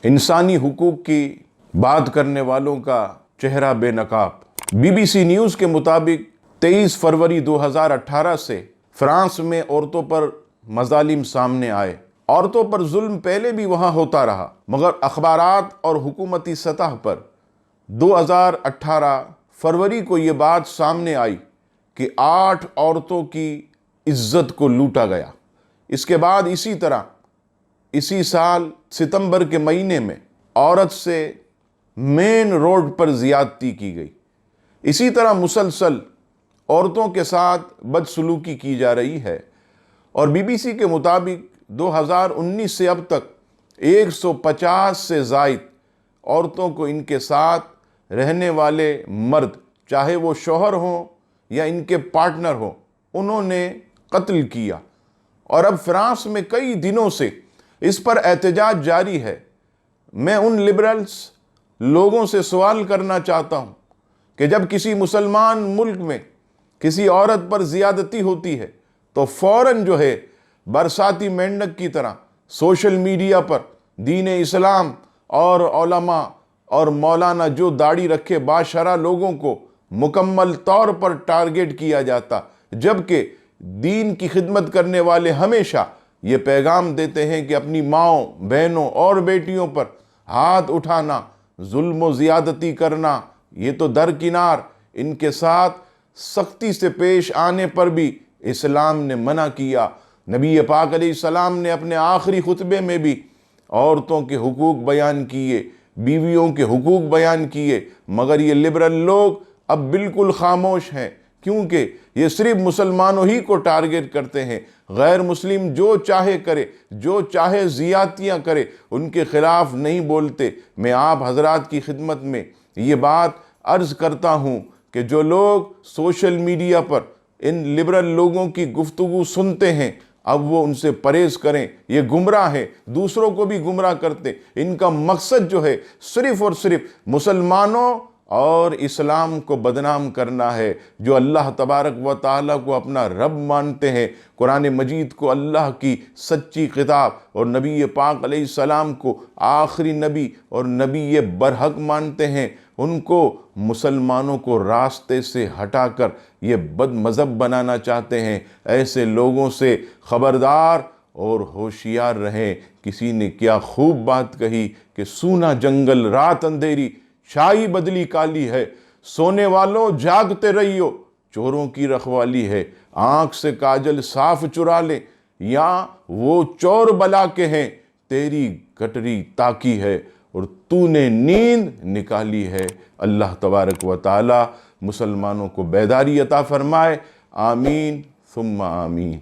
انسانی حقوق کی بات کرنے والوں کا چہرہ بے نقاب۔ BBC نیوز کے مطابق 23 فروری 2018 سے فرانس میں عورتوں پر مظالم سامنے آئے۔ عورتوں پر ظلم پہلے بھی وہاں ہوتا رہا، مگر اخبارات اور حکومتی سطح پر 2018 فروری کو یہ بات سامنے آئی کہ 8 عورتوں کی عزت کو لوٹا گیا۔ اس کے بعد اسی طرح اسی سال ستمبر کے مہینے میں عورت سے مین روڈ پر زیادتی کی گئی۔ اسی طرح مسلسل عورتوں کے ساتھ بدسلوکی کی جا رہی ہے، اور BBC کے مطابق 2019 سے اب تک 150 سے زائد عورتوں کو ان کے ساتھ رہنے والے مرد، چاہے وہ شوہر ہوں یا ان کے پارٹنر ہوں، انہوں نے قتل کیا۔ اور اب فرانس میں کئی دنوں سے اس پر احتجاج جاری ہے۔ میں ان لبرلز لوگوں سے سوال کرنا چاہتا ہوں کہ جب کسی مسلمان ملک میں کسی عورت پر زیادتی ہوتی ہے تو فوراً برساتی مینڈک کی طرح سوشل میڈیا پر دین اسلام اور علماء اور مولانا جو داڑھی رکھے باشرہ لوگوں کو مکمل طور پر ٹارگٹ کیا جاتا، جبکہ دین کی خدمت کرنے والے ہمیشہ یہ پیغام دیتے ہیں کہ اپنی ماؤں، بہنوں اور بیٹیوں پر ہاتھ اٹھانا، ظلم و زیادتی کرنا یہ تو درکنار، ان کے ساتھ سختی سے پیش آنے پر بھی اسلام نے منع کیا۔ نبی پاک علیہ السلام نے اپنے آخری خطبے میں بھی عورتوں کے حقوق بیان کیے، بیویوں کے حقوق بیان کیے، مگر یہ لبرل لوگ اب بالکل خاموش ہیں، کیونکہ یہ صرف مسلمانوں ہی کو ٹارگٹ کرتے ہیں۔ غیر مسلم جو چاہے کرے، جو چاہے زیادتیاں کرے، ان کے خلاف نہیں بولتے۔ میں آپ حضرات کی خدمت میں یہ بات عرض کرتا ہوں کہ جو لوگ سوشل میڈیا پر ان لبرل لوگوں کی گفتگو سنتے ہیں، اب وہ ان سے پرہیز کریں، یہ گمراہ ہیں، دوسروں کو بھی گمراہ کرتے۔ ان کا مقصد صرف اور صرف مسلمانوں اور اسلام کو بدنام کرنا ہے۔ جو اللہ تبارک و تعالیٰ کو اپنا رب مانتے ہیں، قرآن مجید کو اللہ کی سچی کتاب اور نبی پاک علیہ السلام کو آخری نبی اور نبی برحق مانتے ہیں، ان کو مسلمانوں کو راستے سے ہٹا کر یہ بد مذہب بنانا چاہتے ہیں۔ ایسے لوگوں سے خبردار اور ہوشیار رہیں۔ کسی نے کیا خوب بات کہی کہ سونا جنگل رات اندھیری، شاہی بدلی کالی ہے، سونے والوں جاگتے رہیو، چوروں کی رکھوالی ہے۔ آنکھ سے کاجل صاف چرا لیں یا وہ چور بلا کے ہیں، تیری گٹری تاکی ہے اور تو نے نیند نکالی ہے۔ اللہ تبارک و تعالی مسلمانوں کو بیداری عطا فرمائے، آمین ثم آمین۔